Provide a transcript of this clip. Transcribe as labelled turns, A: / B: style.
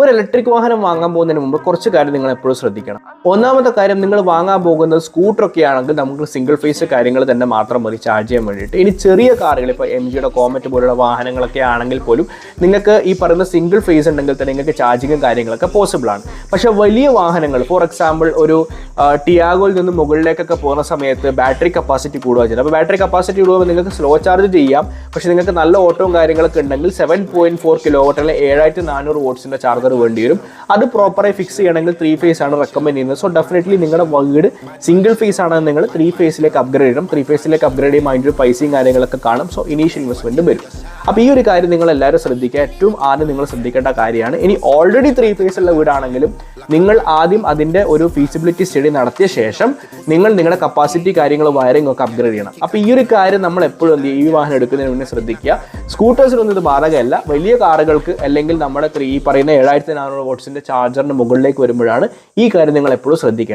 A: ഒരു ഇലക്ട്രിക് വാഹനം വാങ്ങാൻ പോകുന്നതിന് മുമ്പ് കുറച്ച് കാര്യം നിങ്ങൾ എപ്പോഴും ശ്രദ്ധിക്കണം. ഒന്നാമത്തെ കാര്യം, നിങ്ങൾ വാങ്ങാൻ പോകുന്നത് സ്കൂട്ടറൊക്കെ ആണെങ്കിൽ നമുക്ക് സിംഗിൾ ഫേസ് കാര്യങ്ങൾ തന്നെ മാത്രം മതി ചാർജ് ചെയ്യാൻ വേണ്ടിയിട്ട്. ഇനി ചെറിയ കാറുകൾ, ഇപ്പോൾ MGയുടെ കോമറ്റ് പോലുള്ള വാഹനങ്ങളൊക്കെ ആണെങ്കിൽ പോലും നിങ്ങൾക്ക് ഈ പറയുന്ന സിംഗിൾ ഫേസ് ഉണ്ടെങ്കിൽ തന്നെ നിങ്ങൾക്ക് ചാർജിങ്ങും കാര്യങ്ങളൊക്കെ പോസിബിൾ ആണ്. പക്ഷേ വലിയ വാഹനങ്ങൾ, ഫോർ എക്സാമ്പിൾ ഒരു ടിയാഗോയിൽ നിന്ന് മുകളിലേക്കൊക്കെ പോകുന്ന സമയത്ത് ബാറ്ററി കപ്പാസിറ്റി കൂടുക ചെയ്യുന്നത്. അപ്പോൾ ബാറ്ററി കപ്പാസിറ്റി കൂടുമ്പോൾ നിങ്ങൾക്ക് സ്ലോ ചാർജ് ചെയ്യാം. പക്ഷേ നിങ്ങൾക്ക് നല്ല ഓട്ടവും കാര്യങ്ങളൊക്കെ ഉണ്ടെങ്കിൽ 7.4 കിലോവാട്ട് അല്ലെങ്കിൽ 7400 വാട്ട്സിൻ്റെ ചാർജർ വേണ്ടി വരും. അത് പ്രോപ്പറായി ഫിക്സ് ചെയ്യണമെങ്കിൽ 3 ഫേസ് ആണ് റെക്കമെൻഡ് ചെയ്യുന്നത്. സോ ഡെഫിനറ്റ്ലി നിങ്ങളുടെ വീട് സിംഗിൾ ഫേസ് ആണെങ്കിൽ നിങ്ങൾ 3 ഫേസിലേക്ക് അപ്ഗ്രേഡ് ചെയ്യണം. 3 ഫേസിലേക്ക് അപ്ഗ്രേഡ് ചെയ്യുമ്പോൾ അതിൻ്റെ ഒരു പൈസയും കാര്യങ്ങളൊക്കെ കാണും. സോ ഇനീഷ്യൽ ഇൻവെസ്റ്റ്മെൻറ്റും വരും. അപ്പോൾ ഈ ഒരു കാര്യം നിങ്ങൾ എല്ലാവരും ശ്രദ്ധിക്കുക. ഏറ്റവും ആദ്യം നിങ്ങൾ ശ്രദ്ധിക്കേണ്ട കാര്യമാണ്. ഇനി ഓൾറെഡി 3 ഫേസ് ഉള്ള വീടാണെങ്കിലും നിങ്ങൾ ആദ്യം അതിൻ്റെ ഒരു ഫീസിബിലിറ്റി സ്റ്റഡി നടത്തിയ ശേഷം നിങ്ങൾ നിങ്ങളുടെ കപ്പാസിറ്റി കാര്യങ്ങൾ വയറിംഗ് ഒക്കെ അപ്ഗ്രേഡ് ചെയ്യണം. അപ്പോൾ ഈ ഒരു കാര്യം നമ്മൾ എപ്പോഴും എന്ത് ചെയ്യും, ഈ വാഹനം എടുക്കുന്നതിന് മുന്നേ ശ്രദ്ധിക്കുക. സ്കൂട്ടേഴ്സിനൊന്നും ഇത് ബാധകമല്ല. വലിയ കാറുകൾക്ക് അല്ലെങ്കിൽ നമ്മുടെ ഈ പറയുന്ന 7400 വാട്ട്സിൻ്റെ ചാർജറിന് മുകളിലേക്ക് വരുമ്പോഴാണ് ഈ കാര്യം നിങ്ങൾ എപ്പോഴും ശ്രദ്ധിക്കുക.